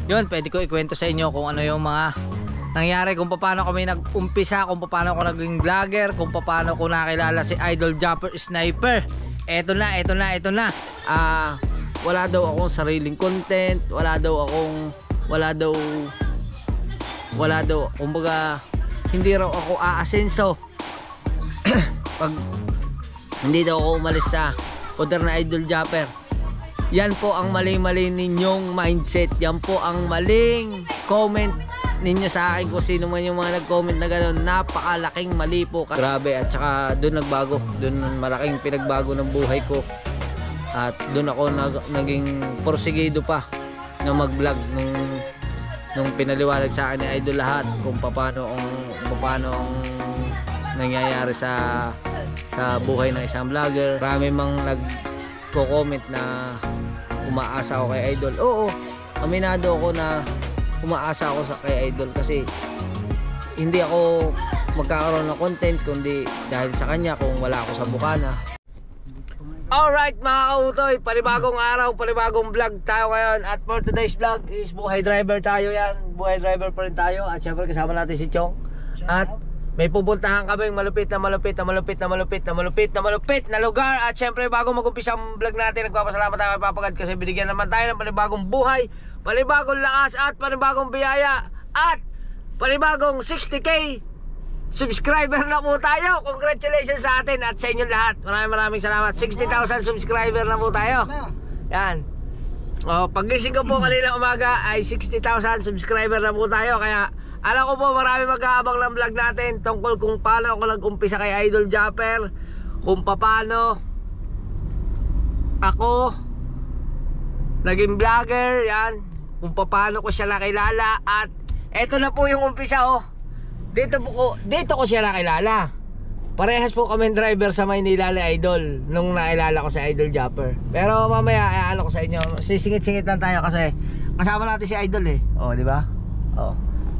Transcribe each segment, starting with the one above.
yun, pwede ko ikwento sa inyo kung ano yung mga nangyari, kung paano kami nag-umpisa, kung paano ako naging vlogger, kung paano ko nakilala si Idol Japper Sniper. Eto na. Wala daw akong sariling content, wala daw, kumbaga hindi raw ako aasenso pag hindi daw ako umalis sa poder na Idol Japper. Yan po ang mali-mali ninyong mindset, yan po ang maling comment ninyo sa akin. Kung sino man yung mga nag-comment na gano'n, napakalaking mali po. Grabe, at saka doon nagbago, doon malaking pinagbago ng buhay ko. At doon ako naging porsigido pa na mag-vlog nung pinaliwanag sa akin ni Idol lahat kung paano ang nangyayari sa buhay ng isang vlogger. Marami mang nagko-comment na umaasa ako kay Idol. Oo, aminado ako na umaasa ako kay Idol kasi hindi ako magkakaroon ng content kundi dahil sa kanya kung wala ako sa bukana. Alright mga kautoy, panibagong araw, panibagong vlog tayo ngayon. At for today's vlog is buhay driver tayo yan. Buhay driver pa rin tayo. At syempre kasama natin si Chong. At may pupuntahan kaming malupit na lugar. At syempre bago mag-umpisa ang vlog natin, nagpapasalamat tayo kay Papagad kasi binigyan naman tayo ng panibagong buhay, panibagong lakas at panibagong biyaya. At panibagong 60k subscriber na po tayo. Congratulations sa atin at sa inyo lahat. Maraming salamat. 60,000 subscriber na po tayo. Yan. Pagising ko po kanina umaga ay 60,000 subscriber na po tayo. Kaya alam ko po marami mag-aabang ng vlog natin tungkol kung paano ako nag-umpisa kay Idol Japper, kung paano ako naging vlogger, yan, kung paano ko siya nakilala. At eto na po yung umpisa. Dito ko siya nakilala. Parehas po kami driver sa Maynila ni Idol nung nakilala ko si Idol Japper. Pero mamaya ano ko sa inyo, sisingit-singit lang tayo kasi kasama natin si Idol di ba?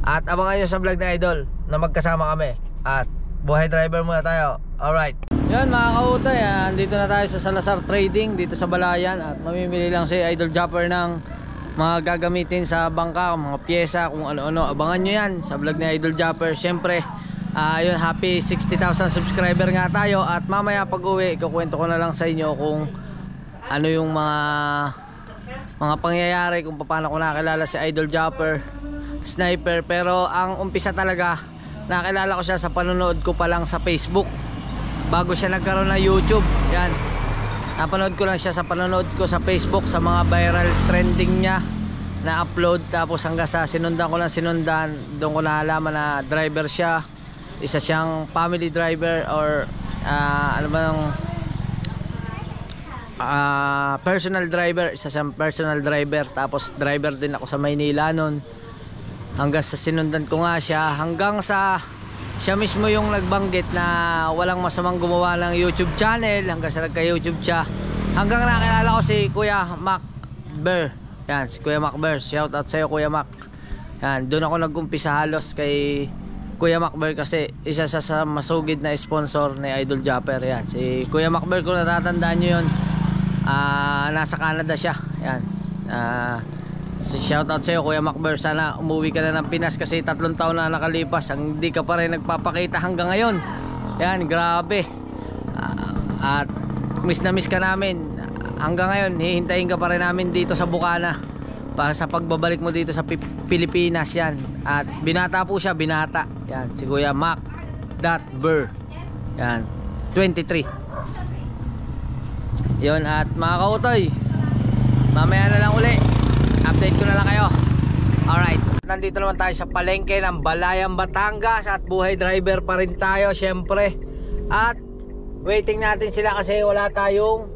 At abangan nyo sa vlog ni Idol na magkasama kami. At buhay driver muna tayo. Alright. Yan mga kautoy, dito na tayo sa Salazar Trading dito sa Balayan. At mamimili lang si Idol Japper ng mga gagamitin sa bangka, mga pyesa, kung ano-ano. Abangan nyo yan sa vlog ni Idol Japper. Syempre, yun, happy 60,000 subscriber nga tayo. At mamaya pag uwi, ikukwento ko na lang sa inyo kung ano yung mga pangyayari, kung paano ko nakilala si Idol Japper Sniper. Pero ang umpisa talaga, nakilala ko siya sa panonood ko pa lang sa Facebook bago siya nagkaroon ng YouTube. Yan, napanood ko lang siya sa panonood ko sa Facebook, sa mga viral trending niya na upload. Tapos hanggang sa sinundan ko, doon ko nalaman na driver siya. Isa siyang family driver or ano ba yung personal driver. Isa siyang personal driver. Tapos driver din ako sa Maynila noon. Hanggang sa sinundan ko nga siya, hanggang sa siya mismo yung nagbanggit na walang masamang gumawa ng YouTube channel. Hanggang sa nagka-YouTube siya, hanggang nakilala ko si Kuya Mac Ber. Yan, si Kuya Mac Ber. Shout out sa'yo Kuya Mac. Yan, doon ako nag-umpisa halos kay Kuya Mac Ber kasi isa sa masugid na sponsor ni Idol Japper. Yan, si Kuya Mac Ber, kung natatandaan nyo yun, nasa Canada siya. Yan, shout out sa'yo Kuya Mac Ber. Sana umuwi ka na ng Pinas kasi 3 taon na nakalipas, hindi ka pa rin nagpapakita hanggang ngayon. Yan, grabe. At miss na miss ka namin. Hanggang ngayon hihintayin ka pa rin namin dito sa Bukana para sa pagbabalik mo dito sa Pilipinas. Yan. At binata po siya, binata. Yan, si Kuya Mac Ber. Yan, 23. Yun, at mga kautoy, mamaya na lang uli, update ko na lang kayo. Alright, nandito naman tayo sa palengke ng Balayan, Batangas. At buhay driver pa rin tayo syempre. At waiting natin sila kasi wala tayong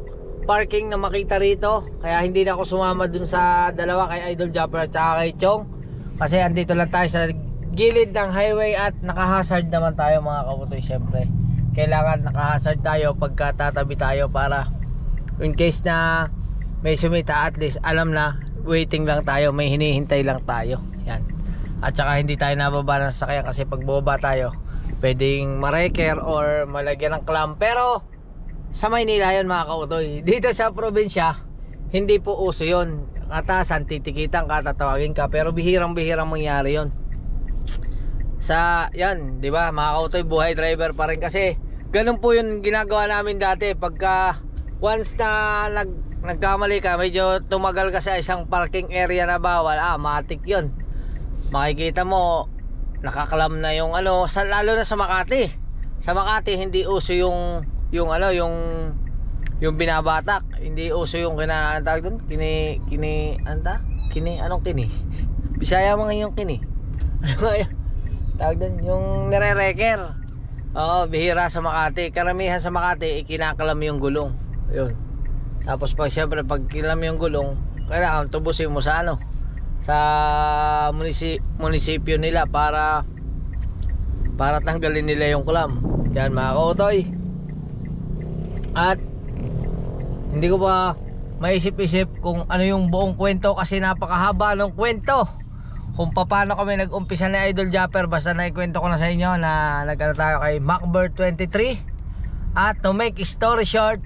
parking na makita rito. Kaya hindi na ako sumama dun sa dalawa, kay Idol Japper at saka kay Chong. Kasi andito lang tayo sa gilid ng highway at nakahazard naman tayo mga kabutoy. Syempre kailangan nakahazard tayo pagka tatabi tayo para in case na may sumita, at least alam na waiting lang tayo, may hinihintay lang tayo. Yan. At saka hindi tayo nababa ng sasakyan kasi pag bumaba tayo pwedeng ma-wrecker or malagyan ng clamp. Pero sa Maynila yun mga kautoy. Dito sa probinsya hindi po uso yun. katasan, titikitan ka, tatawagin ka. Pero bihirang-bihirang mangyari yon. Sa, yan, di ba, mga kautoy, buhay driver pa rin. Kasi, ganun po yung ginagawa namin dati. Pagka, once na nagkamali ka, medyo tumagal ka sa isang parking area na bawal, matik yun. Makikita mo, nakakalam na yung ano, lalo na sa Makati. Sa Makati, hindi uso yung binabatak. Hindi uso yung kinatawag doon, anong kini? Bisaya mga yung kini. Tawag doon, yung nire-reker. Oo, bihira sa Makati. Karamihan sa Makati, kinakalam yung gulong. Yun. Tapos pag syempre pag kilam yung gulong, kailangan tubusin mo sa sa munisipyo nila para tanggalin nila yung clam. Yan mga kautoy. At hindi ko pa maisip-isip kung ano yung buong kwento kasi napakahaba ng kwento. Kung paano kami nag-umpisa ni Idol Japper, basta naikwento ko na sa inyo na nagkano tayo kay Macbird23. At to make story short,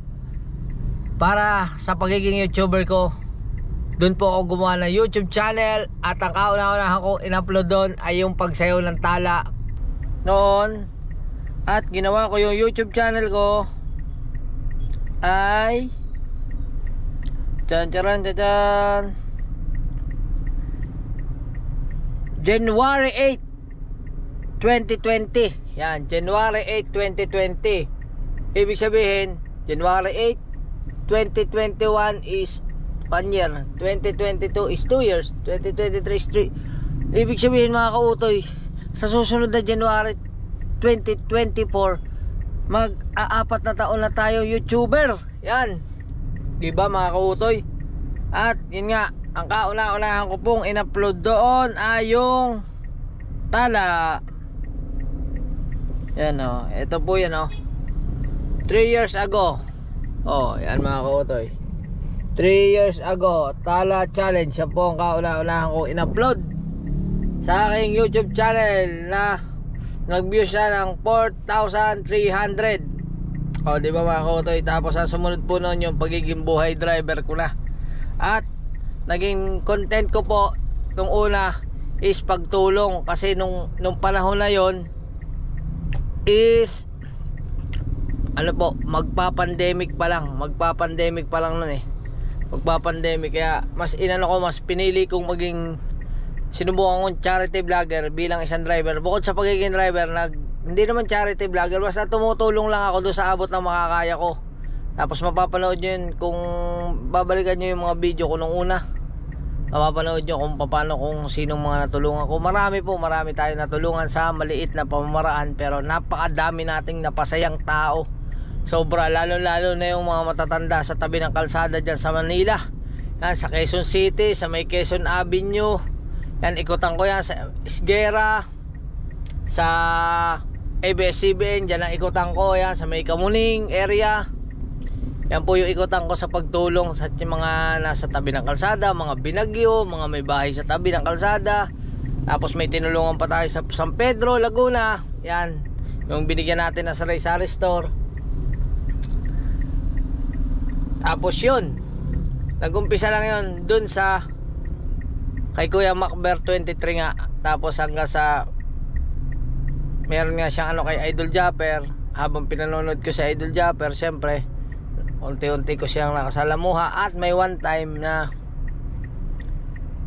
para sa pagiging YouTuber ko, dun po ako gumawa ng YouTube channel. At ang kauna-unahan ko in-upload doon ay yung pagsayaw ng tala noon. At ginawa ko yung YouTube channel ko ay January 8, 2020. Yan, January 8, 2020. Ibig sabihin, January 8, 2021 is 1 year. 2022 is 2 years. 2023 is 3. Ibig sabihin mga kautoy, sa susunod na January 2024, mag-aapat na taon na tayo YouTuber. Yan. Diba mga kautoy? At yun nga, ang kauna-unahan ko pong in-upload doon ay yung tala. Yan o, ito po yan o, 3 years ago. Yan mga kautoy, 3 years ago, tala challenge. Yan po ang kauna-unahan ko in-upload sa aking YouTube channel na nag-view siya ng 4,300. Diba mga kautoy? Tapos sa sumunod po noon yung pagiging buhay driver ko na. At naging content ko po nung una is pagtulong. Kasi nung panahon na yon is magpa-pandemic pa lang nun eh. Magpa-pandemic, kaya mas pinili kong maging, sinubukan kong charity vlogger bilang isang driver. Bukod sa pagiging driver, hindi naman charity vlogger, basta tumutulong lang ako doon sa abot ng makakaya ko. Tapos mapapanood nyo yun, kung babalikan nyo yung mga video ko nung una, mapapanood nyo kung paano, kung sinong mga natulungan ko. Marami tayo natulungan sa maliit na pamamaraan, pero napakadami nating napasayang tao. Sobra, lalo na yung mga matatanda sa tabi ng kalsada dyan sa Manila. Yan, sa Quezon City, sa may Quezon Avenue. Yan, ikutan ko yan sa Isguera, sa ABS-CBN, dyan ang ikutan ko. Yan, sa may Kamuning area. Yan po yung ikutan ko sa pagtulong sa mga nasa tabi ng kalsada, mga binagyo, mga may bahay sa tabi ng kalsada. Tapos may tinulungan pa tayo sa San Pedro, Laguna. Yan, yung binigyan natin na sari-sari store. Tapos yun, nag-umpisa lang yun dun sa kay Kuya Macbird23 nga. Tapos hanggang sa meron nga siyang kay Idol Japper. Habang pinanonood ko sa Idol Japper, syempre unti-unti ko siyang nakasalamuha. At may one time na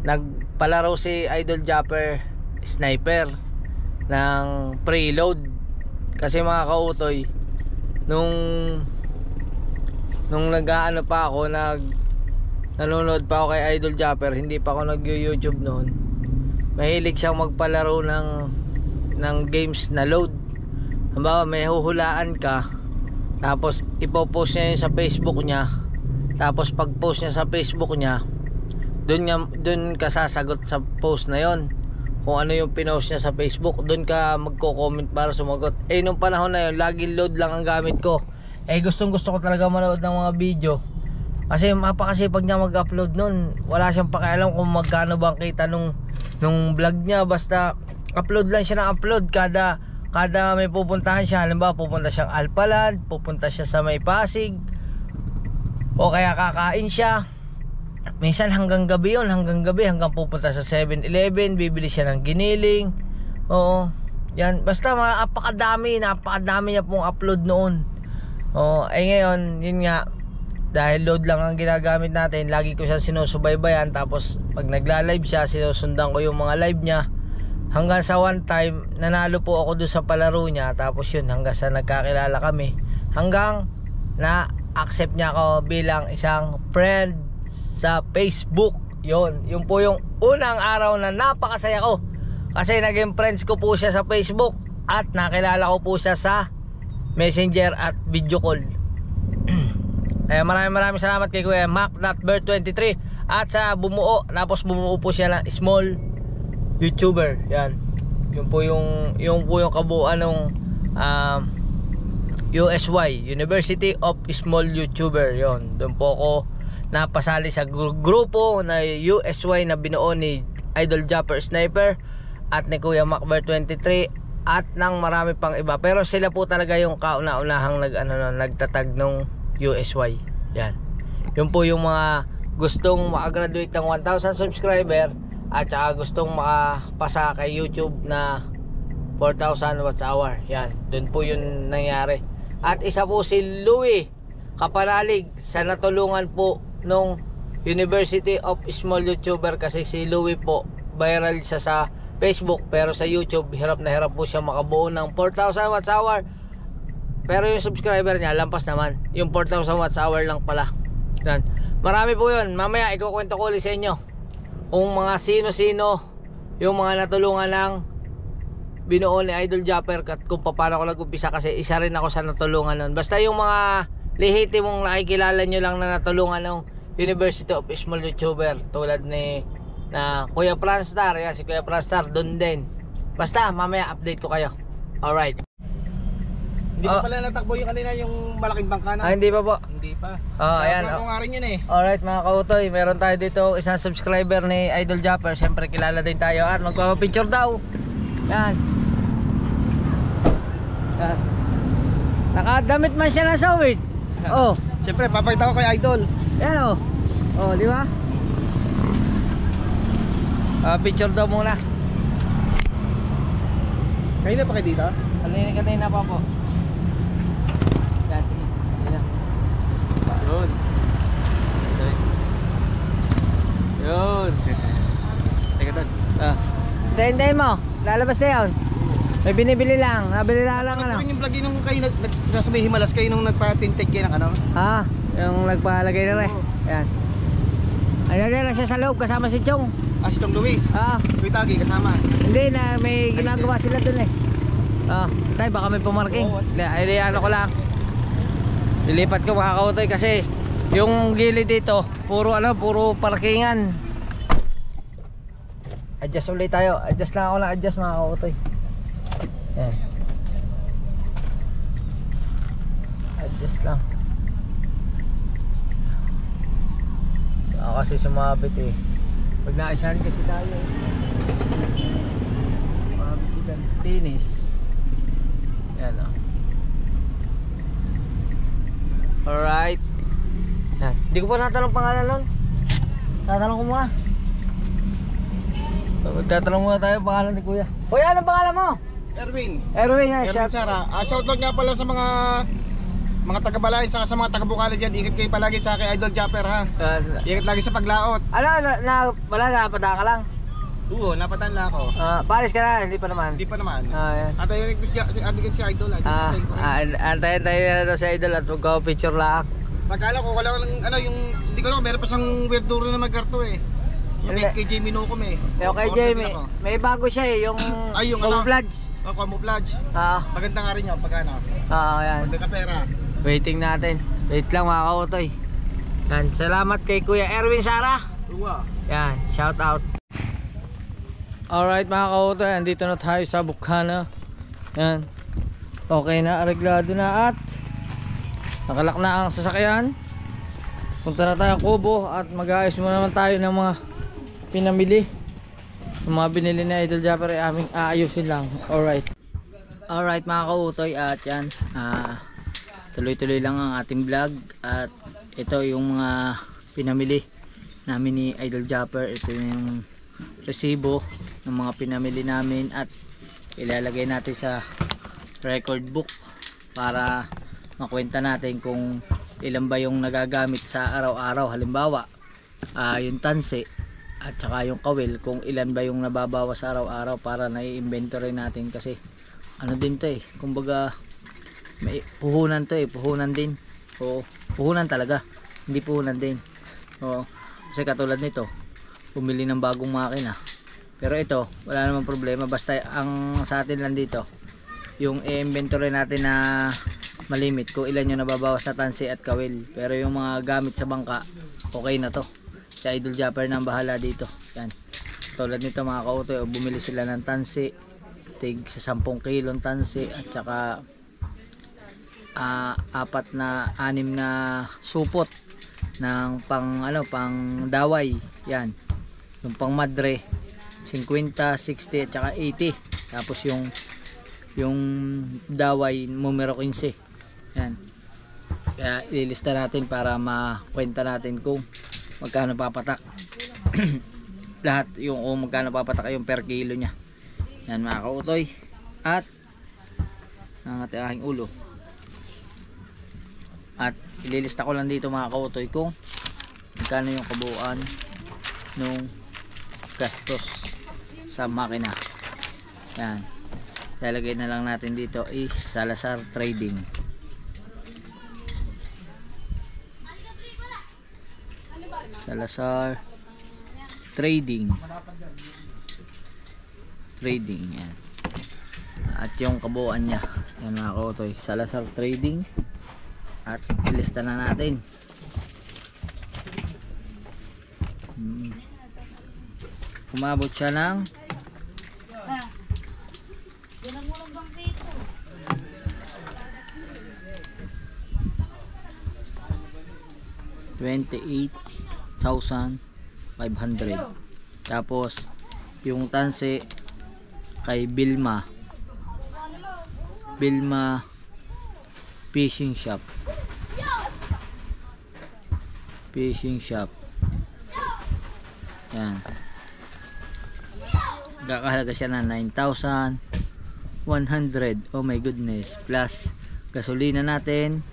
nagpalaro si Idol Japper Sniper ng preload. Kasi mga kautoy, nung nag-aano pa ako, nanonood pa ako kay Idol Japper, hindi pa ako nag-YouTube noon. Mahilig siyang magpalaro ng games na load. Halimbawa, may huhulaan ka, tapos ipopost niya yun sa Facebook niya. Tapos pag post niya sa Facebook niya, dun ka sasagot sa post na yon. Kung ano yung pinost niya sa Facebook, dun ka magko-comment para sumagot. Nung panahon na yun, laging load lang ang gamit ko. Gustong gusto ko talaga manood ng mga video. Kasi mapakasipag niya mag-upload nun. Wala siyang pakialam kung magkano bang kita nung vlog niya. Basta upload lang siya ng upload. Kada may pupuntahan siya, halimbawa pupunta siyang Alpaland, pupunta siya sa may Pasig, o kaya kakain siya, minsan hanggang gabi yun, hanggang pupunta sa 7-Eleven, bibili siya ng giniling. Oo, yan, basta napakadami niya pong upload noon. Oo, ngayon, yun nga, dahil load lang ang ginagamit natin, lagi ko siya sinusubaybayan. Tapos pag nagla-live siya, sinusundan ko yung mga live niya. Hanggang sa one time, nanalo po ako doon sa palaro niya. Tapos yun, hanggang sa nagkakilala kami. Hanggang na accept niya ako bilang isang friend sa Facebook. Yun po yung unang araw na napakasaya ko. Kasi naging friends ko po siya sa Facebook. At nakilala ko po siya sa Messenger at video call. Maraming salamat kay Kuya Mac.Bird23 at sa bumuo po siya ng small YouTuber. Yan. Yung po yung kabuuan ng USY, University of Small YouTuber. Yon. Doon po ako napasali sa grupo na USY na binuo ni Idol Japper Sniper at ni Kuya Mac.Bird23 at ng marami pang iba. Pero sila po talaga yung kauna-unahang nagtatag nung USY. Yan. Yun po yung mga gustong makagraduate ng 1,000 subscriber at saka gustong makapasa kay YouTube na 4,000 watts hour. Yan. Doon po yun nangyari. At isa po si Louie Kapanalig sa natulungan po nung University of Small YouTuber, kasi si Louie po viral siya sa Facebook pero sa YouTube hirap na hirap po siya makabuo ng 4,000 watts hour. Pero yung subscriber niya lampas naman. Yung 4,000 watts hour lang pala. Yan. Marami po yun. Mamaya ikukwento ko ulit sa inyo kung mga sino-sino yung mga natulungan ng binuo ni Idol Japper at kung paano ko nag-umpisa, kasi isa rin ako sa natulungan nun. Basta yung mga lehitimong nakikilala nyo lang na natulungan ng University of Small YouTuber tulad ni Kuya Franstar. Yan, si Kuya Franstar doon din. Basta mamaya update ko kayo. Alright. Hindi pa pala natakbo yung kanina yung malaking bangka na? Hindi pa po. Hindi pa. Ayan. Ako nga rin yun eh. Alright mga kautoy, meron tayo dito isang subscriber ni Idol Japper. Siyempre kilala din tayo at magpapapicture daw. Yan. Yan. Nakadamit man siya ng sawid. Oh. Siyempre papakita ko kay Idol. Yan oh. Oh, di ba? Picture daw muna. Kanina pa kayo dito? Kanina pa po. Yan, sige. Sige na. Yun. Yun. Teka doon. Hintayin mo. Lalabas na yun. May binibili lang. Nabili lang ano. Ano yung vlog yun nung kayo nasa may Himalas kayo nung nagpa-tinted kayo ng ano? Yung nagpalagay na rin. Yan. Ayun na lang siya sa loob kasama si Chong. Si Chong Luis. Kuy Tagi kasama. Hindi na may ginagawa sila dun eh. Tayo baka may pumarking. Ano ko lang. Lilipat ko mga kautoy kasi yung gilid dito puro parkingan. Adjust ulit tayo. Adjust lang ako na adjust mga kautoy. Yan. Adjust lang. Kasi sumabit eh. Pag na-isyan kasi tayo eh. Sumabit yan. Finish. Yan o. Alright. Yan. Hindi ko pa natanong pangalan nun. Tatanong ko muna. Tatanong muna tayo pangalan ni Kuya. Kuya, anong pangalan mo? Erwin. Erwin yan. Erwin Sara. Shoutout nga pala sa mga taga-Balay, saka sa mga taga-Bukala dyan. Ingat kayo palagi sa kay Idol Japper ha. Ingat lagi sa paglaot. Wala napadaan ka lang? Oo, napatan lang ako. Paris ka na, hindi pa naman. Hindi pa naman. Yan. At ayun si Idol. Antayin tayo na daw si Idol at magka-picture lang. Nakala ko wala lang hindi ko lang meron pa siyang weirduro na magkarto eh. Yung kay Jamie Nocom eh. Okay Jamie, may bago siya eh, yung camouflage. Camouflage. Maganda nga rin yun, pagkano. Yan. Maganda ka pera. Waiting natin. Wait lang mga kautoy. Yan, salamat kay Kuya Erwin Sara. Yan, shout out. Alright mga kautoy, andito na tayo sa Bukana. Yan. Okay na, areglado na at nakalak na ang sasakyan. Punta na tayo Kubo at mag-aayos muna naman tayo ng mga pinamili. Yung mga binili na Idol Japper ay aming aayusin lang. Alright. Alright mga kautoy, at yan. Tuloy-tuloy lang ang ating vlog. At ito yung mga pinamili namin ni Idol Japper. Ito yung resibo ng mga pinamili namin at ilalagay natin sa record book para makwenta natin kung ilan ba yung nagagamit sa araw-araw. Halimbawa yung tansi at saka yung kawil, kung ilan ba yung nababawas sa araw-araw para nai-inventory natin, kasi ano din to kumbaga may puhunan to puhunan din. O puhunan talaga, hindi puhunan din. O kasi katulad nito, pumili ng bagong makina, pero ito wala namang problema, basta ang sa atin lang dito yung i-inventory natin na malimit kung ilan yung nababawas na tansi at kawil. Pero yung mga gamit sa bangka, okay na to, si Idol Japper na ang bahala dito. Yan, tulad nito mga kautoy, bumili sila ng tansi, tig sa 10 kilong tansi at saka 6 na supot ng pang daway. Yan, yung pang madre 50, 60 at saka 80. Tapos yung daway numero 15. Yan, kaya ililista natin para makwenta natin kung magkano papatak lahat, yung magkano papatak yung per kilo nya. Yan mga kautoy, at ang ating ulo. At ililista ko lang dito mga kautoy kung magkano yung kabuuan nung gastos sa makina. Yan, lalagay na lang natin dito is Salazar Trading. Salazar Trading. Yan. At yung kabuuan niya, yan mga kautoy, Salazar Trading. At ilista na natin. Umabot siya ng 28,500. Tapos yung tansi kay Bilma Fishing Shop. Yan, kakahalaga siya na 9,100. oh my goodness, plus gasolina natin,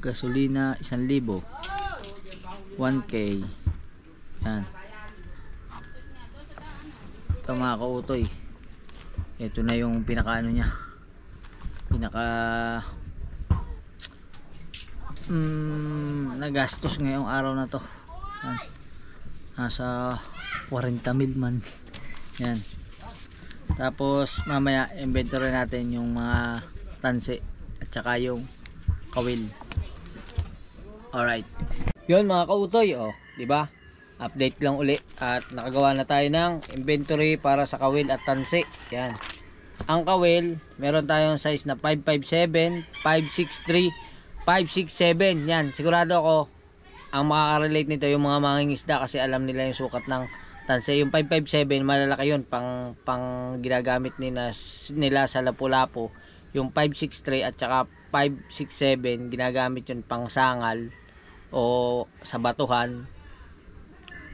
1,000, 1K. Yan, ito mga kautoy, ito na yung pinaka nagastos ngayong araw na to. Yan, nasa 40,000 man. Yan, tapos mamaya inventory natin yung mga tansi at saka yung kawil. Alright, yun mga kautoy, di ba? Update lang uli at nakagawa na tayo ng inventory para sa kawil at tansi. Yan, ang kawil meron tayong size na 557, 563, 567. Yan, sigurado ako ang makaka-relate nito yung mga mangingisda kasi alam nila yung sukat ng tansi. Yung 557 malalaki yun, pang ginagamit nila sa lapu-lapu. Yung 563 at saka 567 ginagamit yun pang sangal o sa batuhan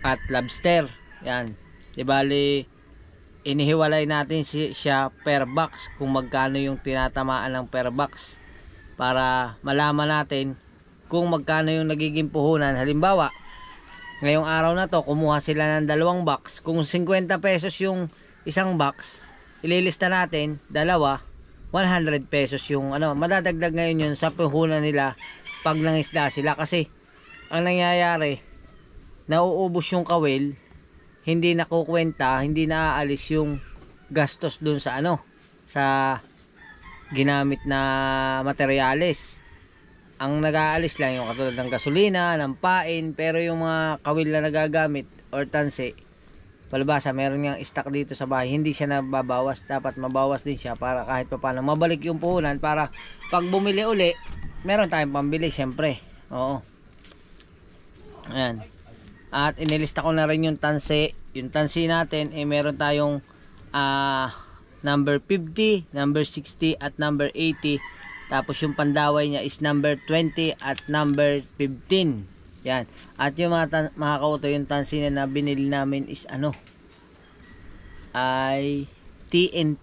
at lobster. Yan, di bali inihiwalay natin siya per box, kung magkano yung tinatamaan ng per box, para malaman natin kung magkano yung nagiging puhunan. Halimbawa, ngayong araw na to kumuha sila ng 2 box, kung 50 pesos yung isang box, ililista natin 2, 100 pesos yung madadagdag ngayon yun sa puhunan nila pag nangisda sila. Kasi ang nangyayari, nauubos yung kawil, hindi nakukwenta, hindi naaalis yung gastos dun sa sa ginamit na materyales. Ang nag-aalis lang yung katulad ng gasolina, ng pain, pero yung mga kawil na nagagamit or tansi, palibasa meron niyang stock dito sa bahay, hindi siya nababawas. Dapat mabawas din siya para kahit pa paano mabalik yung puhunan, para pag bumili uli meron tayong pambili syempre. Oo, ayan. At inilista ko na rin yung tansi. Yung tansi natin meron tayong number 50, number 60 at number 80. Tapos yung pandaway niya is number 20 at number 15. Yan. At yung mga kautoy, yung tansina na binili namin is ano? Ay ENT.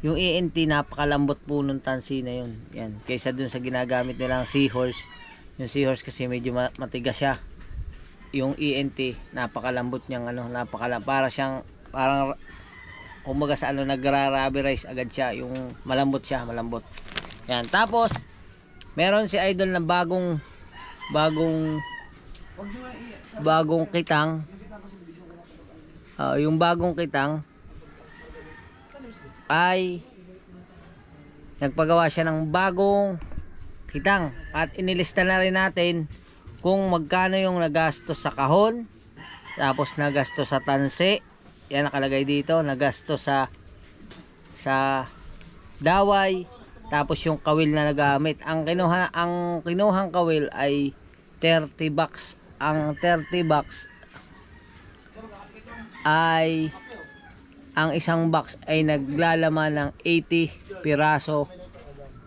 Yung ENT, napakalambot po nung tansina yun. Yan. Kaysa dun sa ginagamit nilang seahorse. Yung seahorse kasi medyo matigas siya. Yung ENT, napakalambot niyang ano, para siyang parang kumbaga sa ano, nagra-rubberize agad siya. Yung malambot siya, malambot. Yan. Tapos meron si Idol na bagong kitang. Yung bagong kitang ay nagpagawa siya ng bagong kitang at inilista na rin natin kung magkano yung nagastos sa kahon, tapos nagastos sa tanse, yan nakalagay dito, nagastos sa daway, tapos yung kawil na nagamit. Ang kinuhang kawil ay 30 bucks. Ang 30 bucks ay ang isang box ay naglalaman ng 80 piraso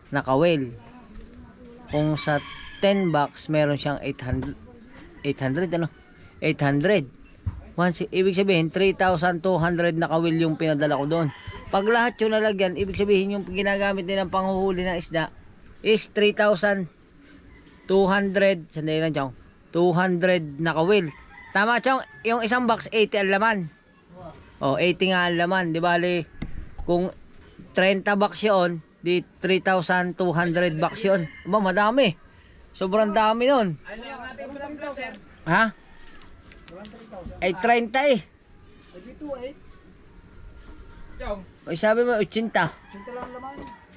na kawil. Kung sa 10 box meron siyang 800 ano? 800. Ibig sabihin 3,200 na kawil yung pinadala ko doon. Pag lahat yung nalagyan, ibig sabihin yung ginagamit nilang panghuhuli ng isda is 3,200. Sandali lang, Chong. 200 na kawil. Tama, Chong, yung isang box 80 ang laman. 80 nga ang laman, di bali kung 30 bucks yun, di 3,200 bucks yun. Madami. Sobrang dami nun. Ha? Ay 30 eh. O sabi mo 80.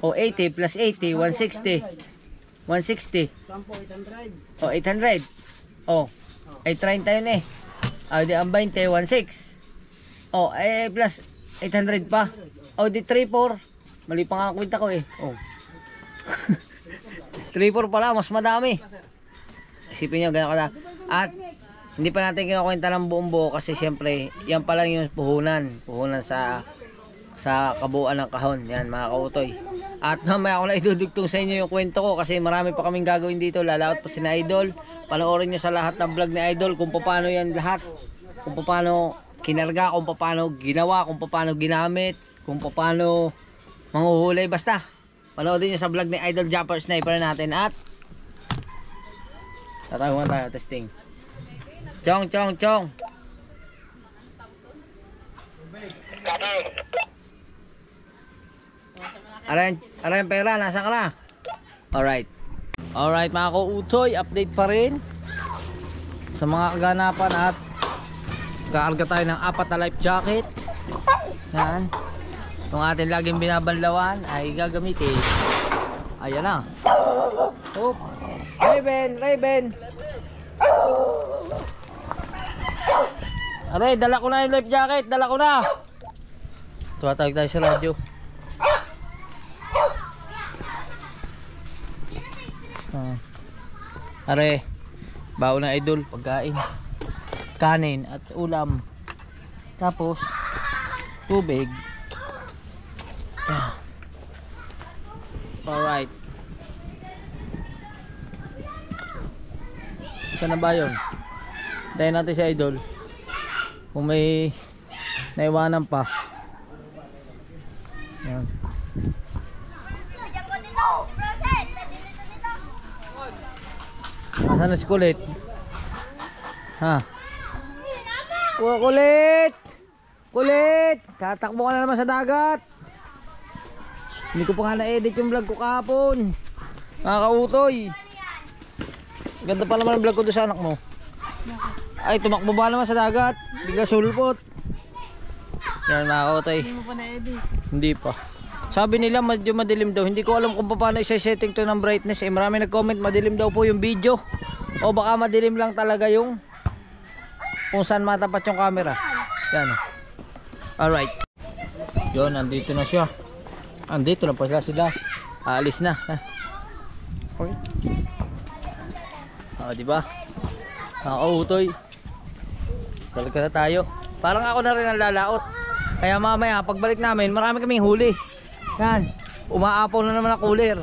80 plus 80, 160. 160. 800. Ay 30 yun eh. Di ang 20, 16. Plus 800 pa. Di 3-4. Mali pa nga ang kwenta ko eh. 3-4 pala, mas madami. Isipin nyo, gano'n ka. At hindi pa natin kinakwenta ng buong buo kasi syempre, yan pa lang yung puhunan. Puhunan sa kabuuan ng kahon. Yan, mga kautoy. At mamaya ako na idudugtong sa inyo yung kwento ko kasi marami pa kaming gagawin dito. Lalaot pa si na Idol. Panoorin nyo sa lahat ng vlog ni Idol kung paano yan lahat. Kung paano kinarga, kung paano ginawa, kung paano ginamit, kung paano manghuhulay. Basta panoorin nyo sa vlog ni Idol Japper Sniper natin. At tatagungan tayo, testing. Chong. Aray pera, nasa ka na? Alright mga kautoy, update pa rin sa mga kaganapan at kaarga tayo ng 4 na life jacket. Yan. Itong atin laging binabanlawan ay gagamitin. Ayan na. Raven. Aray, dala ko na yung life jacket. Dala ko na. Tumatawag tayo sa radyo. Are, baon na Idol, pagkain, kanin at ulam, tapos tubig. Alright, saan na ba yun? Dahil natin si Idol kung may naiwanan pa. Yan. Asan na si Kulit? Ha? Kulit! Tatakbo ka na naman sa dagat. Hindi ko pa nga na-edit yung vlog ko kahapon. Mga kautoy. Ganda pa naman ang vlog ko doon sa anak mo. Ay, tumakbo ba naman sa dagat? Bigla sulpot. Yan mga kautoy. Hindi mo pa na-edit? Hindi pa. Sabi nila medyo madilim daw. Hindi ko alam kung paano i-setting to ng brightness. Marami nag-comment madilim daw po yung video. O baka madilim lang talaga yung kung saan matapat yung camera. Yan. Alright. Yun, nandito na siya. Andito na pa sila. Aalis na. Okay. Diba? Nakautoy. Talaga na tayo. Parang ako na rin ang lalaot. Kaya mamaya pagbalik namin marami kaming huli. Yan, umaapaw na naman ang cooler.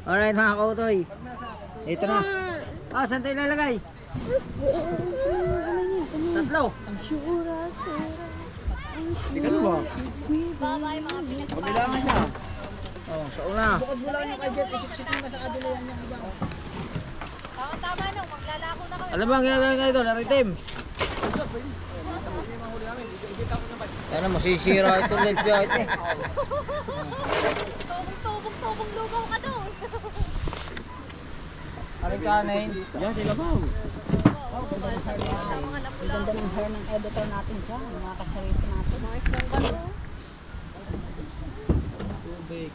Alright mga kautoy. Ito na. Ah, saan tayo lalagay? Tatlo. Ikaw ba? Bye-bye mga pinag- Kabilangan niya. Oh, sa una. Bukod mo lang yung kay Jeff, isip-isip mo na sa kabilangan niya. Tama na, maglalako na kami. Alam mo ang ginagawa nga ito, naritim. Yan mo, sisira ito live niya ito eh. Tobong lugaw ka doon. Aring kanin. Yan, sila ba? Mga lapula. Ganda ng hair ng editor natin dyan, mga katsarito natin. Mga islang ka doon. Tubig.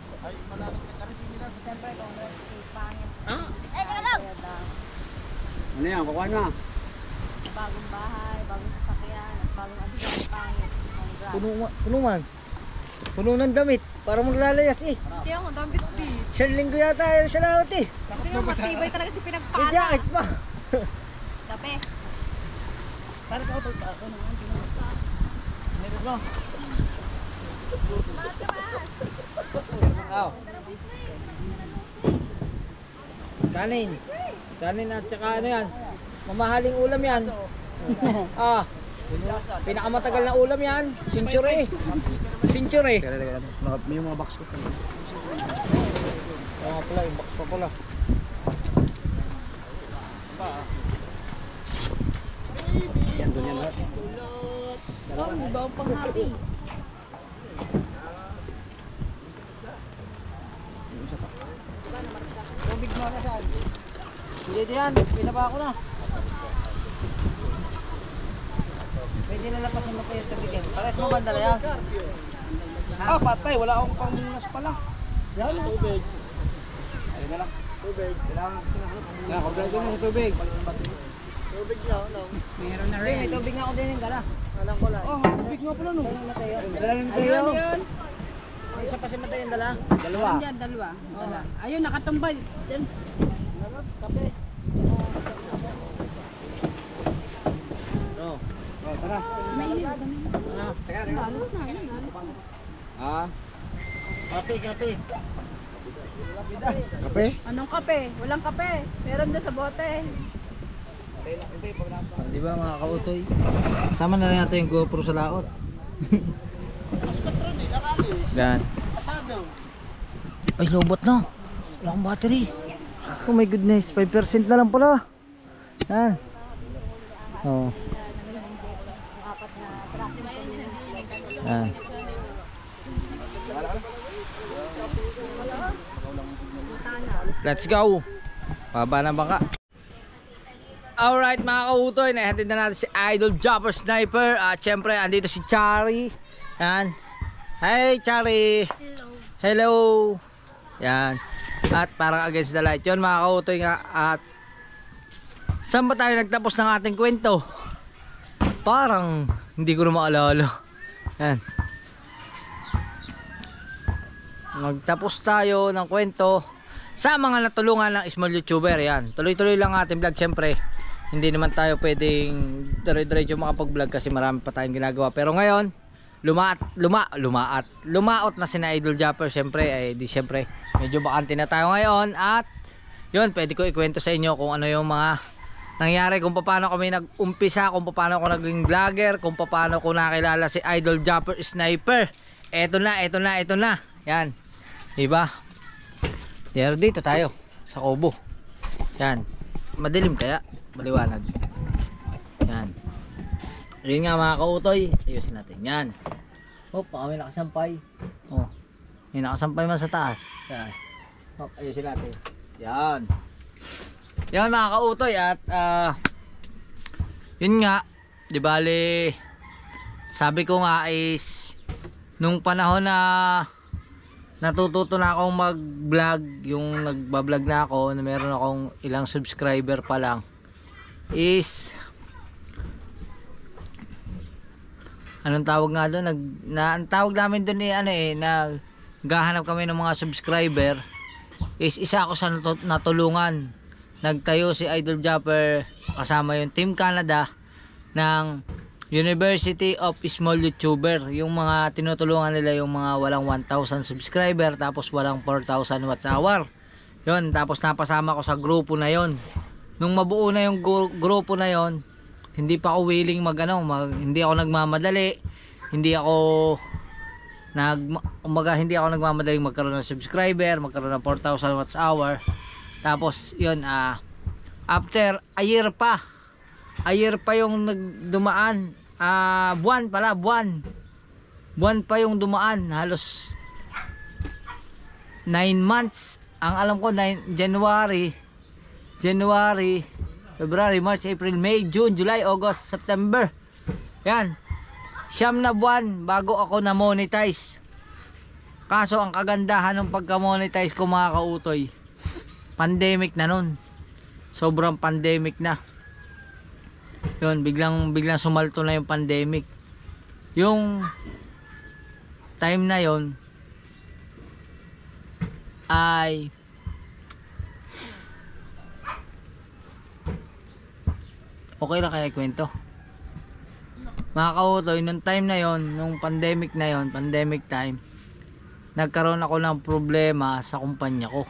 Eh, teka lang. Ano yan, kukuha na. Bagong bahay, bagong sasakyan, bagong abigang pangit. Puno man. Puno ng damit. Para maglalayas eh. Kaya ang dambit di. Siyang linggo yata yun sa laot eh. Hindi nga matibay talaga si May pinagpala. jacket pa. Tape. Para ka ito. Meron mo. Oh. Kanin. Kanin at saka ano yan. Mamahaling ulam yan. Ah. Pinakamatagal na ulam yan. Century. Century. May mga box ko. Oo nga pala, yung box pa pala. Yan, doon yan lahat. Oh, iba ang pang-happy. Tubig mo na saan? Hindi yan, pinaba ko na. Pwede na lapasan mo pa yung tubig yan. Pares mo banda na yan. Ah, patay. Wala akong pangmunas pala. Yan, tubig. Ayun na lang. Tubig. Kailangan sinahanap. Kailangan, kompleto na sa tubig. Tubig niya, ano? Meron na Hindi, may tubig nga ako din yung gala. Alam ko lang. Oh, tubig nga pala no. Dala ng tayo. May isa pa si Matay yung dala. Dalawa. Diyan, dalawa. Isa. Ayun, nakatumbay. Diyan. Kape. No. Oh, tara. Mainit. Dami. Ano? Teka, teka. Alis na, ayun, alis na. Ah. Kape, kape. Kape? Anong kape? Walang kape. Meron doon sa bote. Di ba mga kautoy? Sama na rin natin yung GoPro sa laot. Yan. Ay, lobot na. Wala akong battery. Oh my goodness, 5% na lang pala. Yan. Oh. Yan. Let's go. Baba na baka. Alright mga kautoy, nahatid na natin si Idol Jumper Sniper. At syempre, andito si Chari. Yan. Hey Chari. Hello. Yan. At parang against the light yun mga kautoy nga. At saan ba tayo nagtapos ng ating kwento? Parang hindi ko na maalala. Yan. Magtapos tayo ng kwento sa mga natulungan ng small YouTuber. Yan. Tuloy-tuloy lang ating vlog syempre. Hindi naman tayo pwedeng dire-diretso makapag-vlog kasi marami pa tayong ginagawa. Pero ngayon, lumaot na si na Idol Jumper. Syempre, di syempre, medyo bakante na tayo ngayon. At yun, pwede ko ikwento sa inyo kung ano yung mga nangyari, kung paano kami nag-umpisa, kung paano ako naging vlogger, kung paano ko nakilala si Idol Jumper Sniper. Eto na. Yan. Diba? Dito tayo sa Kobo. Yan. Madilim kaya? Maliwanag. Yan. Yun nga mga kautoy. Ayusin natin. Yan. Oh, baka may nakasampay. Oh. May nakasampay man sa taas. Yan. Oh, ayusin natin. Yan. Yan mga kautoy. At yun nga. Di bale, sabi ko nga is nung panahon na natututo na akong mag-vlog, yung nagbablog na ako, na meron akong ilang subscriber pa lang, is anong tawag nga doon, ang tawag namin doon naghahanap kami ng mga subscriber, is isa ako sa natulungan. Nagtayo si Idol Jumper kasama yung Team Canada ng University of Small YouTuber. Yung mga tinutulungan nila yung mga walang 1,000 subscriber tapos walang 4,000 watts hour. Yun, tapos napasama ko sa grupo na yon. Nung mabuo na yung grupo na yon, hindi pa ako willing hindi ako nagmamadali, hindi ako hindi ako nagmamadaling magkaroon ng subscriber, magkaroon ng 4,000 watts hour. Tapos yun, after a year pa yung nagdumaan, buwan pa yung dumaan, halos 9 months. Ang alam ko, January, February, March, April, May, June, July, August, September. Yan. 9 na buwan bago ako na-monetize. Kaso ang kagandahan ng pagka-monetize ko, mga kautoy, pandemic na nun. Sobrang pandemic na. Yun, biglang sumalto na yung pandemic. Yung time na yon ay okay lang kaya ikwento. Mga kautoy, nung time na yon, nung pandemic na yon, pandemic time, nagkaroon ako ng problema sa kumpanya ko,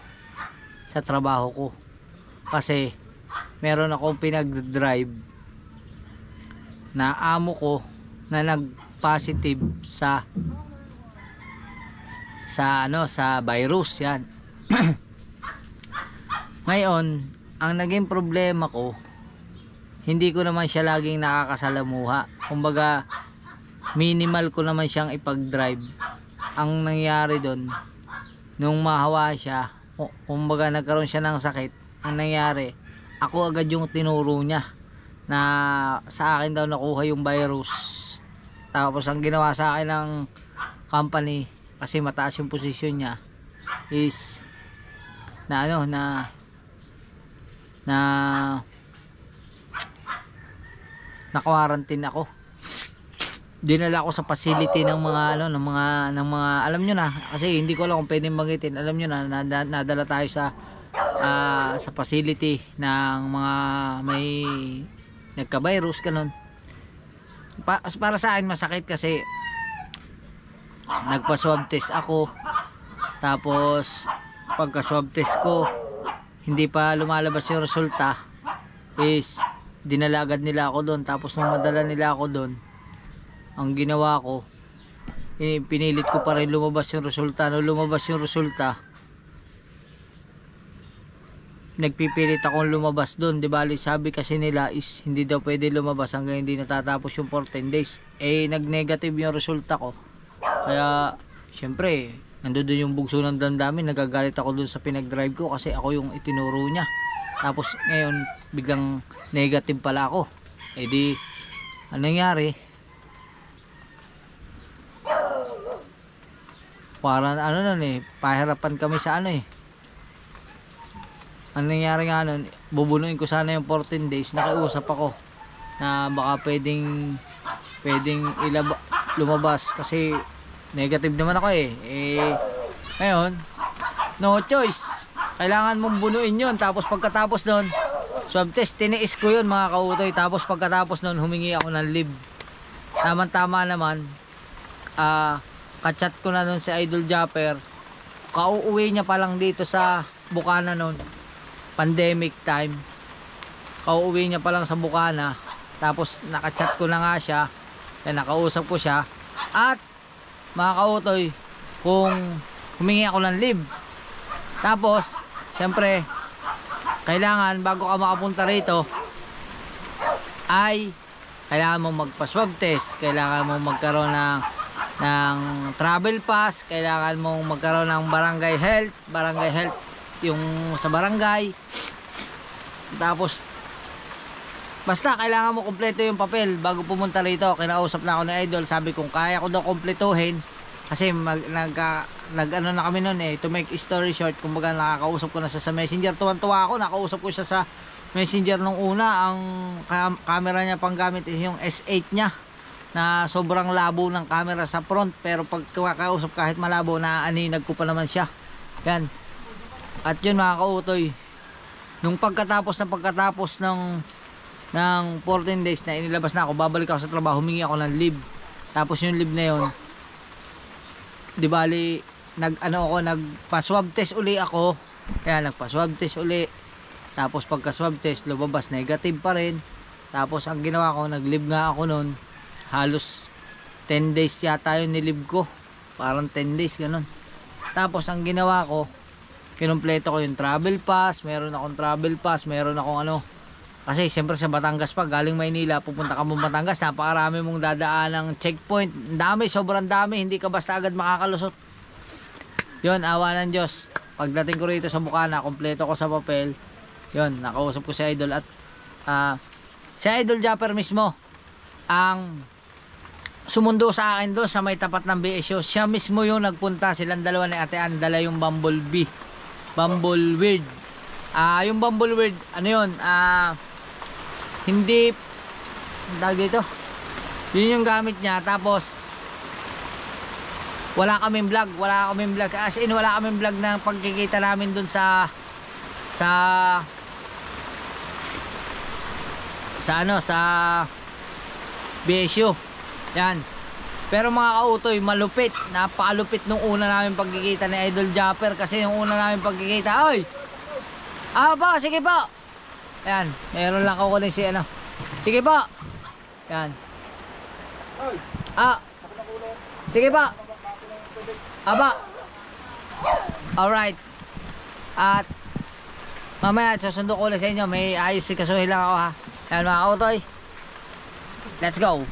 sa trabaho ko. Kasi meron akong pinag-drive na amo ko na nag-positive sa virus yan. Ngayon, ang naging problema ko, hindi ko naman siya laging nakakasalamuha. Kumbaga, minimal ko naman siyang ipag-drive. Ang nangyari doon, nung mahawa siya, kumbaga nagkaroon siya ng sakit, ang nangyari, ako agad yung tinuro niya na sa akin daw nakuha yung virus. Tapos ang ginawa sa akin ng company, kasi mataas yung posisyon niya, is na-quarantine ako. Dinala ako sa facility ng mga alam nyo na, kasi hindi ko alam kung pwedeng magitin. Alam nyo na, nadala tayo sa facility ng mga may nagka-virus, ganun. Para sa akin masakit kasi nagpa-swab test ako. Tapos pagka-swab test ko, hindi pa lumalabas yung resulta, is dinala agad nila ako doon. Tapos nung madala nila ako doon, ang ginawa ko, pinilit ko pa rin lumabas yung resulta. Nung lumabas yung resulta, nagpipilit akong lumabas doon. Di bali, sabi kasi nila is hindi daw pwede lumabas hanggang hindi natatapos yung 14 days. Nag-negative yung resulta ko. Kaya syempre, nandoon yung bugso ng damdamin. Nagagalit ako doon sa pinag-drive ko kasi ako yung itinuro niya. Tapos ngayon biglang negative pala ako. Di anong nangyari? Parang pahirapan kami sa Ang nangyari nga nun, bubunuin ko sana yung 14 days. Nakiusap ako na baka pwedeng lumabas kasi negative naman ako ngayon, no choice, kailangan mong bunuin yun. Tapos pagkatapos nun, swab test, tiniis ko yun, mga kautoy. Tapos pagkatapos nun, humingi ako ng leave. Tama naman, kachat ko na nun si Idol Japper. Kauuwi niya pa lang dito sa Bukana nun, pandemic time. Kauuwi niya pa lang sa Bukana. Tapos nakachat ko na nga siya, nakausap ko siya, at mga kautoy, kung humingi ako ng leave. Tapos syempre, kailangan bago ka makapunta rito ay kailangan mo magpa-swab test, kailangan mo magkaroon ng travel pass, kailangan mong magkaroon ng barangay health yung sa barangay. Tapos basta kailangan mo kumpleto yung papel bago pumunta rito. Kinausap na ako ni Idol, sabi kong kaya ko daw kumpletuhin kasi nag-ano na kami noon to make story short, kumbaga nakakausap ko na sa Messenger. Tuwan-tuwa ako, nakausap ko siya sa Messenger nung una. Ang camera niya pang gamit is yung S8 niya na sobrang labo ng camera sa front, pero pag kakausap kahit malabo, naaninag ko pa naman siya. Yan. At yun, mga kautoy, nung pagkatapos ng 14 days na inilabas na ako, babalik ako sa trabaho, humingi ako ng leave. Tapos yung leave na yun, di bali, nagpa-swab test uli ako Kaya nagpa-swab test uli. Tapos pagka swab test, lumabas negative pa rin. Tapos ang ginawa ko, nag-leave nga ako nun. Halos 10 days yata yung nilib ko. Parang 10 days ganun. Tapos ang ginawa ko, kinumpleto ko yung travel pass. Meron akong travel pass, meron akong ano. Kasi siyempre sa Batangas pa, galing Maynila, pupunta ka mong Batangas, napakarami mong dadaan ng checkpoint. Dami, sobrang dami, hindi ka basta agad makakalusot. Yun, awa ng Diyos. Pagdating ko rito sa Bukana, kompleto ko sa papel. Yun, nakausap ko si Idol at si Idol Japper mismo ang sumundo sa akin doon sa may tapat ng BSU. Siya mismo yung nagpunta, silang dalawa ni Ate Ann, dala yung Bumblebee, Bumbleweed. Yung Bumbleweed, ano yun, hindi tawag dito, yun yung gamit niya. Tapos wala kaming vlog, as in wala kaming vlog ng pagkikita namin dun sa BSU. Yan. Pero mga kautoy, malupit, napakalupit nung una namin pagkikita ni Idol Japper. Kasi yung una namin pagkikita, oy, po, sige po. Yan, meron lang ako kunin si ano. Sige po. Yan. Sige po. Aba. Alright. At mamaya susundo ko ulit sa inyo. May ayos si kasuhin lang ako ha. Yan mga kautoy, let's go.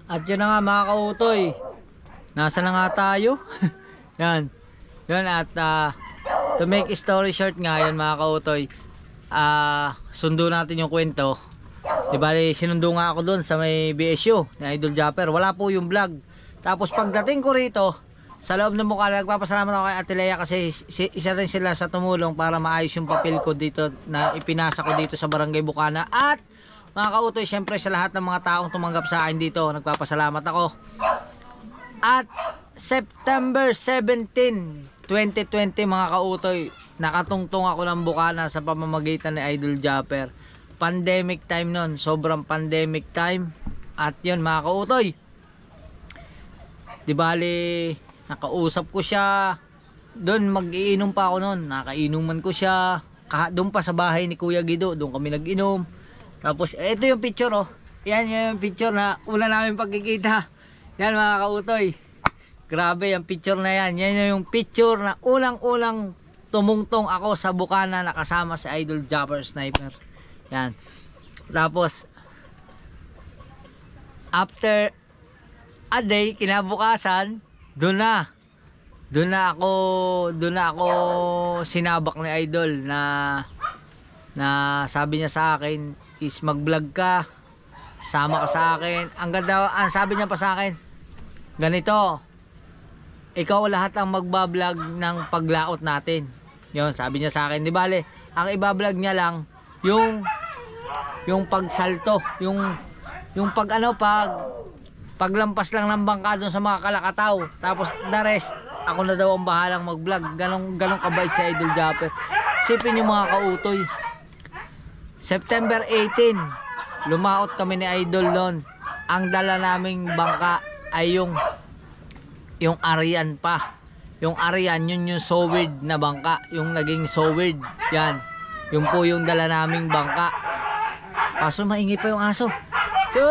At yun na nga mga kautoy, nasa na nga tayo. Yan. Yun at to make story short nga yun mga kautoy, sundo natin yung kwento. Diba sinundo nga ako dun sa may BSU ni Idol Japper. Wala po yung vlog. Tapos pagdating ko rito sa loob ng Bukana, nagpapasalamat ako kay Ate Lea kasi isa rin sila sa tumulong para maayos yung papel ko dito na ipinasa ko dito sa Barangay Bukana. At mga kautoy, syempre sa lahat ng mga taong tumanggap sa akin dito, nagpapasalamat ako. At September 17, 2020 mga kautoy, nakatungtong ako ng Bukana sa pamamagitan ni Idol Japper. Pandemic time nun, sobrang pandemic time. At yun mga kautoy, di bali nakausap ko siya doon, mag-iinom pa ako noon, nakainuman ko siya doon pa sa bahay ni Kuya Guido, doon kami nag-inom. Tapos ito yung picture oh, yan yung picture na una namin pagkikita. Yan mga kautoy, grabe yung picture na yan. Yan yung picture na unang-unang tumungtong ako sa Bukana nakasama si Idol Japper Sniper. Yan. Tapos after a day, kinabukasan, doon na ako sinabak ni Idol na sabi niya sa akin is mag-vlog ka, sama ka sa akin. Ang ganda, sabi niya pa sa akin, ganito, ikaw lahat ang magbablog ng paglaot natin. Yun, sabi niya sa akin. Di bale, ang ibablog niya lang yung pagsalto, yung paglampas lang ng bangka doon sa mga kalakataw. Tapos the rest, ako na daw ang bahalang mag-vlog. Ganong kabait si Idol Japper. Sipin yung mga kautoy, September 18, lumaot kami ni Idol noon. Ang dala naming bangka ay yung Arian pa. Yung Arian, yun yung sowed na bangka. Yung naging sowed, yan. Yung po yung dala naming bangka. Kaso maingay pa yung aso. Chu!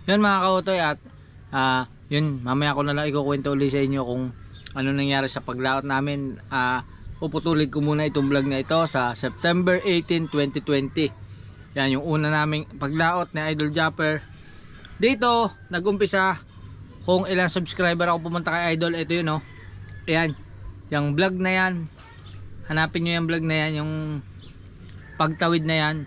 Yun mga kautoy, at yun, mamaya ko na lang ikukwento ulit sa inyo kung ano nangyari sa paglaot namin. Puputulid ko muna itong vlog na ito sa September 18, 2020. Yan yung una naming paglaot ni Idol Japper. Dito nagumpisa kung ilang subscriber ako pumunta kay Idol. Ito yun oh. Ayan, yung vlog na yan, hanapin nyo yung vlog na yan, yung pagtawid na yan.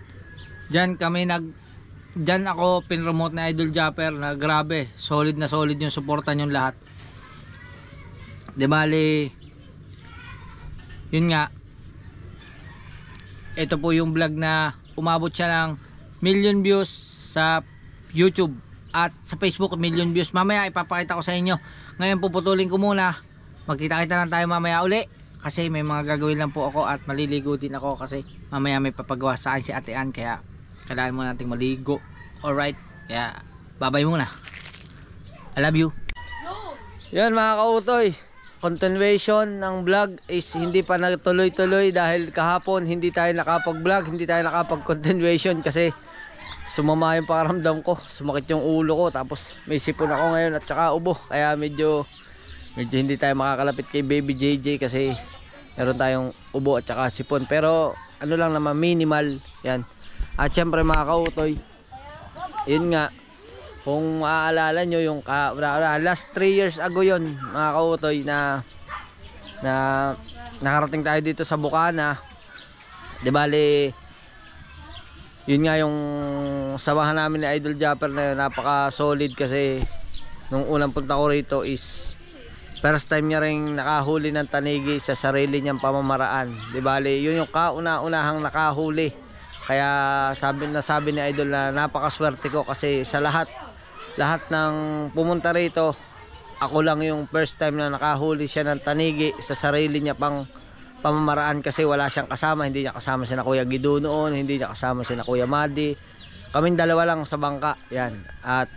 Diyan ako pinromote na Idol Japper na grabe, solid na solid yung suporta nyo lahat. Di bali, yun nga, ito po yung vlog na umabot siya ng 1,000,000 views sa YouTube at sa Facebook, 1,000,000 views. Mamaya ipapakita ko sa inyo. Ngayon puputulin ko muna, magkita-kita lang tayo mamaya uli kasi may mga gagawin lang po ako at maliligo din ako kasi mamaya may papagawa sa akin si Ate Ann, kaya kailangan mo nating maligo. Alright, kaya bye bye muna, I love you. Yan mga kautoy, continuation ng vlog is hindi pa nagtuloy-tuloy dahil kahapon hindi tayo nakapag-vlog, hindi tayo nakapag-continuation kasi sumama yung pakaramdam ko, sumakit yung ulo ko, tapos may sipon ako ngayon at saka ubo, kaya medyo hindi tayo makakalapit kay Baby JJ kasi meron tayong ubo at saka sipon, pero ano lang naman, minimal yan. At syempre mga kautoy, yun nga, kung maaalala nyo yung last 3 years ago yun mga kautoy na nakarating tayo dito sa Bukana, di bali yun nga yung samahan namin ni Idol Japper na yun, napaka solid kasi nung unang punta ko rito is first time niya ring nakahuli ng tanigi sa sarili niyang pamamaraan, di bali yun yung kauna-unahang nakahuli, kaya sabi ni Idol na napakaswerte ko kasi sa lahat ng pumunta rito, ako lang yung first time na nakahuli siya ng tanigi sa sarili niya pang pamamaraan kasi wala siyang kasama. Hindi niya kasama si na Kuya Gido noon, hindi niya kasama si na Kuya Madi, kaming dalawa lang sa bangka yan. At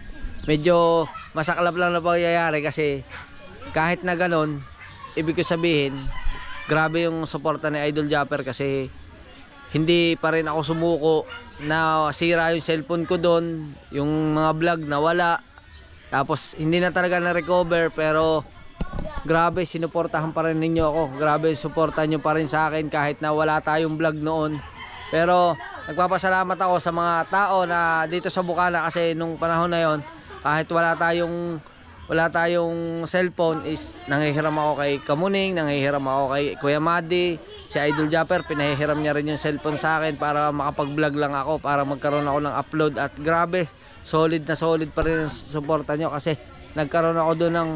medyo masaklap lang na pangyayari kasi kahit na ganon, ibig ko sabihin grabe yung suporta ni Idol Japper kasi hindi pa rin ako sumuko na sira yung cellphone ko doon, yung mga vlog na wala, tapos hindi na talaga na-recover, pero grabe sinuportahan pa rin ninyo ako, grabe suportahan nyo pa rin sa akin kahit na wala tayong vlog noon. Pero nagpapasalamat ako sa mga tao na dito sa Bukana kasi nung panahon na yon, kahit wala tayong cellphone is nanghihiram ako kay Kamuning, nanghihiram ako kay Kuya Madi, si Idol Japper pinahihiram niya rin yung cellphone sa akin para makapag-vlog lang ako, para magkaroon ako ng upload. At grabe, solid na solid pa rin ang suporta nyo kasi nagkaroon ako doon ng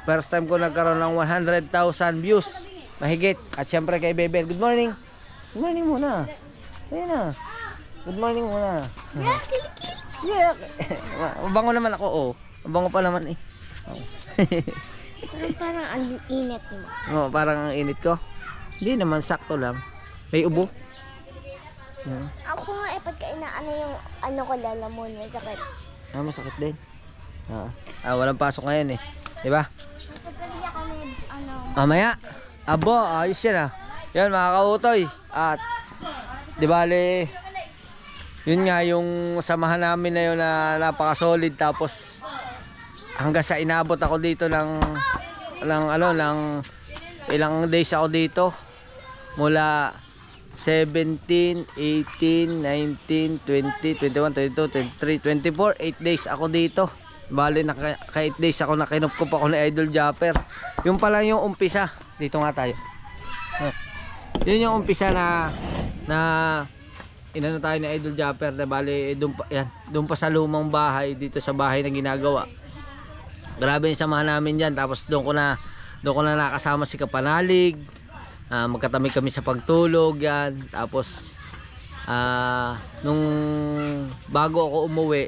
first time ko nagkaroon ng 100,000 views mahigit. At syempre kay Bebel, good morning muna, ayun na, good morning muna. Yeah. Mabango naman ako, oh, mabango pa naman eh. Parang ang init mo. Oo, parang ang init ko. Hindi naman, sakto lang. May ubo. Ako nga pagka inaano yung ano ko lalamon, may sakit. Masakit din. Walang pasok ngayon eh. Diba? Pwede kami ano. Mamaya. Abo, ayos yan ah. Yan mga kautoy. At di bale, yun nga yung samahan namin na yun na napaka-solid. Tapos hanggang sa inabot ako dito ng ilang days ako dito. Mula 17, 18, 19, 20, 21, 22, 23, 24, 8 days ako dito. Bali ka 8 days ako na kinupkup ako ni Idol Japper. Yung pala yung umpisa. Dito nga tayo. Yun yung umpisa na inano tayo ni Idol Japper na bali doon pa sa lumang bahay, dito sa bahay na ginagawa. Grabe yung samahan namin diyan. Tapos doon ko na nakasama si Kapanalig. Magkatabi kami sa pagtulog yan. Tapos nung bago ako umuwi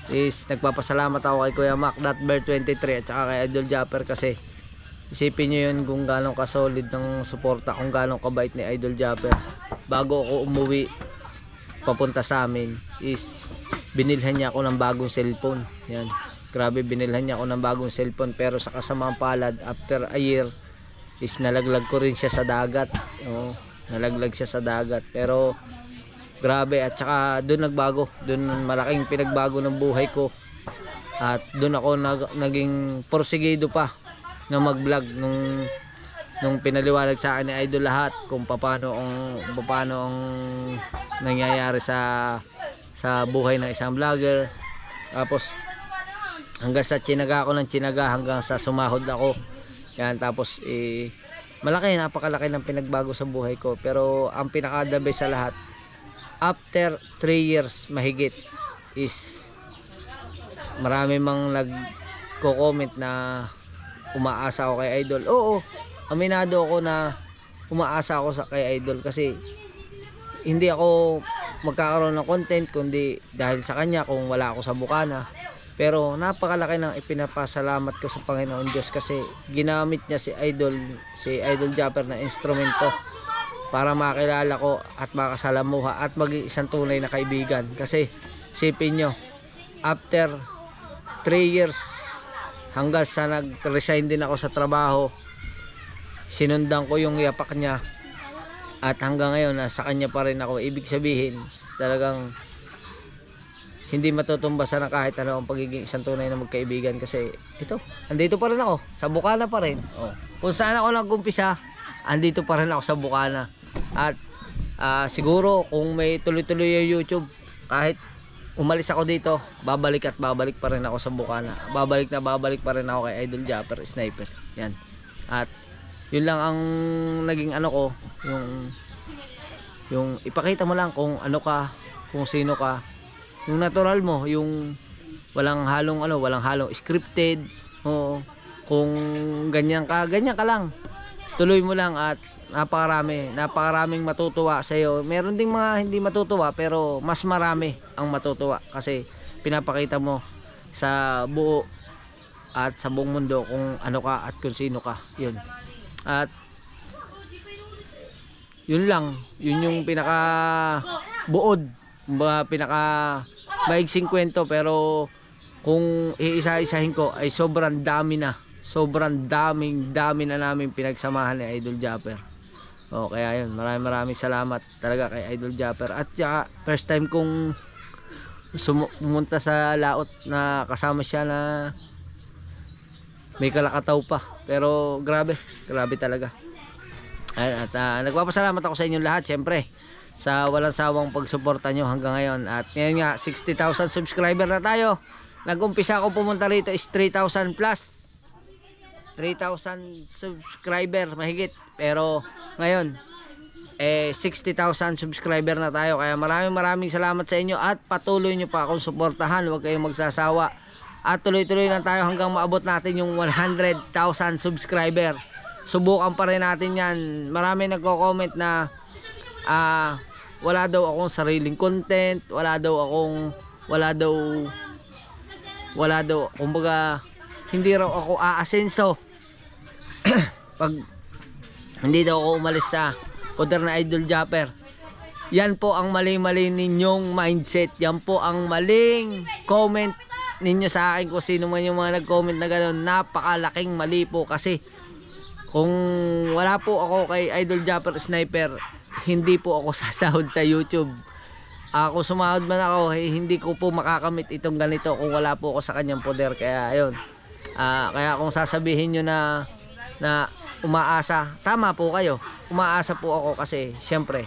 is nagpapasalamat ako kay Kuya Mac .Bear23 at saka kay Idol Japper kasi isipin nyo yun kung gano'ng kasolid ng suporta, kung gano'ng kabait ni Idol Japper. Bago ako umuwi papunta sa amin is binilhan niya ako ng bagong cellphone. Yan, grabe, binilhan niya ako ng bagong cellphone, pero sa kasamaang palad after a year is nalaglag ko rin siya sa dagat. Nalaglag siya sa dagat, pero grabe. At saka doon nagbago, doon malaking pinagbago ng buhay ko. At doon ako naging porsigido pa na mag-vlog nung pinaliwanag sa akin ni Idol lahat kung paano ang nangyayari sa buhay ng isang vlogger. Tapos hanggang sa tsinaga ako ng tsinaga, hanggang sa sumahod ako. Yan, tapos napakalaki ng pinagbago sa buhay ko. Pero ang pinaka-the best sa lahat, after 3 years mahigit is marami mang nagko-comment na umaasa ako kay Idol. Oo, aminado ako na umaasa ako kay Idol kasi hindi ako magkakaroon ng content kundi dahil sa kanya kung wala ako sa Bukana. Pero napakalaki ng ipinapasalamat ko sa Panginoon Diyos kasi ginamit niya si Idol Japper na instrumento para makilala ko at makasalamuha at maging isang tunay na kaibigan. Kasi sipin nyo, after 3 years hanggang sa nag-resign din ako sa trabaho, sinundan ko yung yapak niya at hanggang ngayon nasa kanya pa rin ako. Ibig sabihin talagang hindi matutumbasan na kahit ano ang pagiging isang tunay na magkaibigan, kasi ito, andito pa rin ako sa Bukana pa rin. Kung saan ako nag-umpisa, andito pa rin ako sa Bukana. At siguro kung may tuloy-tuloy yung YouTube, kahit umalis ako dito, babalik at babalik pa rin ako sa Bukana. Babalik pa rin ako kay Idol Japper Sniper. Yan. At yun lang ang naging ano ko, yung ipakita mo lang kung ano ka, kung sino ka. Yung natural mo, yung walang halong scripted. Oo. Kung ganyan ka lang. Tuloy mo lang at napakaraming matutuwa sa iyo. Meron ding mga hindi matutuwa, pero mas marami ang matutuwa kasi pinapakita mo sa buo at sa buong mundo kung ano ka at kung sino ka. Yun. At yun lang, yun yung pinaka buod, pinaka maigsing kwento, pero kung iisa-isahin ko ay sobrang dami na namin pinagsamahan ni Idol Japper. Kaya yun, maraming salamat talaga kay Idol Japper. At saka first time kong pumunta sa laot na kasama siya na may kalakataw pa, pero grabe talaga. At nagpapasalamat ako sa inyong lahat, syempre, sa walang sawang pagsuporta nyo hanggang ngayon. At ngayon nga 60,000 subscriber na tayo. Nag-umpisa ako pumunta rito is 3,000 plus 3,000 subscriber mahigit, pero ngayon 60,000 subscriber na tayo. Kaya maraming salamat sa inyo at patuloy nyo pa akong suportahan, huwag kayong magsasawa at tuloy-tuloy lang tayo hanggang maabot natin yung 100,000 subscriber. Subukan pa rin natin yan. Marami nagko-comment na wala daw akong sariling content, wala daw kumbaga hindi raw ako aasenso pag hindi daw ako umalis sa poder na Idol Japper. Yan po ang mali-mali ninyong mindset. Yan po ang maling comment ninyo sa akin. Kung sino man yung mga nag-comment na gano'n, napakalaking mali po. Kasi kung wala po ako kay Idol Japper Sniper, hindi po ako sasahod sa YouTube. Kung sumahod man ako, hindi ko po makakamit itong ganito kung wala po ako sa kanyang poder. Kaya ayun, kaya kung sasabihin nyo na umaasa, tama po kayo. Umaasa po ako kasi syempre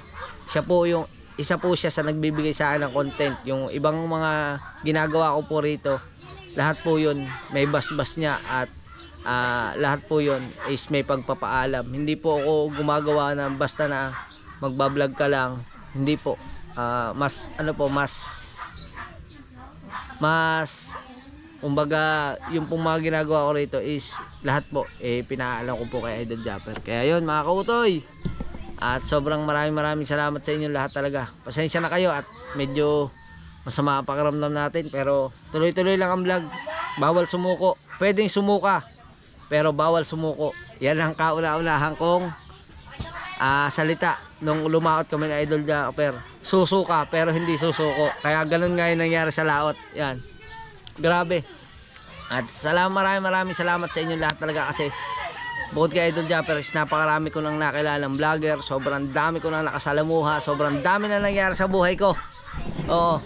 siya po yung isa po siya sa nagbibigay sa akin ng content. Yung ibang mga ginagawa ko po rito, lahat po yun may basbas niya at lahat po yun is may pagpapaalam. Hindi po ako gumagawa na basta na magbablog ka lang. Hindi po. Mas kumbaga yung pong mga ginagawa ko rito is lahat po pinaalam ko po kay Idol Japper. Kaya yun mga kautoy, at sobrang maraming salamat sa inyo lahat talaga. Pasensya na kayo at medyo masama ang pakiramdam natin, pero tuloy-tuloy lang ang vlog. Bawal sumuko. Pwedeng sumuka, pero bawal sumuko. Yan ang kauna-unahan kong salita nung lumaot kami ng Idol Japper. Susuka pero hindi susuko. Kaya ganun nga yung nangyari sa laot. Yan, grabe. At maraming salamat sa inyo lahat talaga, kasi bukod kay Idol Japper is napakarami ko nang nakilalang vlogger. Sobrang dami ko nang nakasalamuha. Sobrang dami na nangyari sa buhay ko. Oo.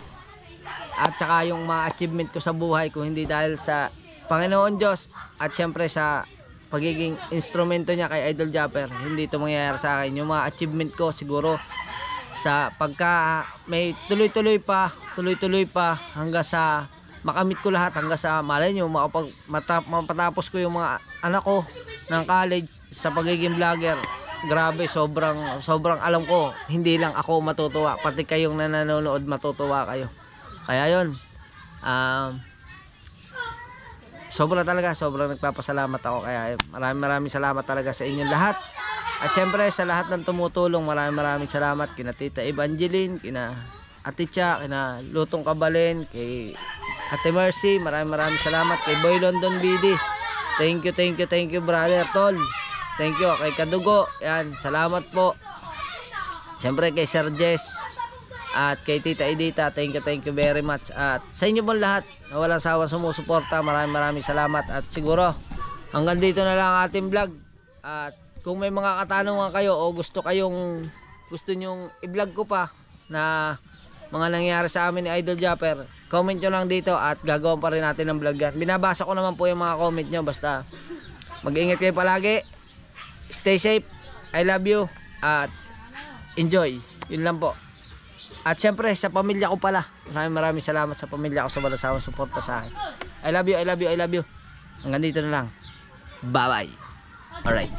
At saka yung mga achievement ko sa buhay ko, hindi dahil sa Panginoon Diyos at syempre sa pagiging instrumento niya kay Idol Japper, hindi ito mangyayari sa akin. Yung mga achievement ko siguro sa pagka may tuloy-tuloy pa hanggang sa makamit ko lahat, hanggang sa malay nyo mapatapos ko yung mga anak ko ng college sa pagiging vlogger. Grabe, sobrang alam ko hindi lang ako matutuwa, pati kayong nanonood matutuwa kayo. Kaya yun, sobrang nagpapasalamat ako. Kaya maraming salamat talaga sa inyong lahat. At syempre sa lahat ng tumutulong, maraming salamat kina Tita Evangeline, kina Ate Cha, kina Lutong Kabalen, kay Ate Mercy, maraming salamat kay Boy London BD. Thank you brother Tol. Thank you kay Kadugo. Yan, salamat po. Syempre kay Sir Jess. At kay Tita Edita, thank you very much. At sa inyo pong lahat na walang sawang sumusuporta, maraming salamat. At siguro hanggang dito na lang ang ating vlog. At kung may mga katanungan kayo o gusto nyong i-vlog ko pa na mga nangyari sa amin ni Idol Japper, comment nyo lang dito at gagawin pa rin natin ng vlog yan. Binabasa ko naman po yung mga comment nyo. Basta mag-ingat kayo palagi, stay safe, I love you, at enjoy. Yun lang po. At syempre sa pamilya ko pala, maraming salamat sa pamilya ko sa walang sawang suporta sa akin. I love you. Hanggang dito na lang. Bye bye. Alright.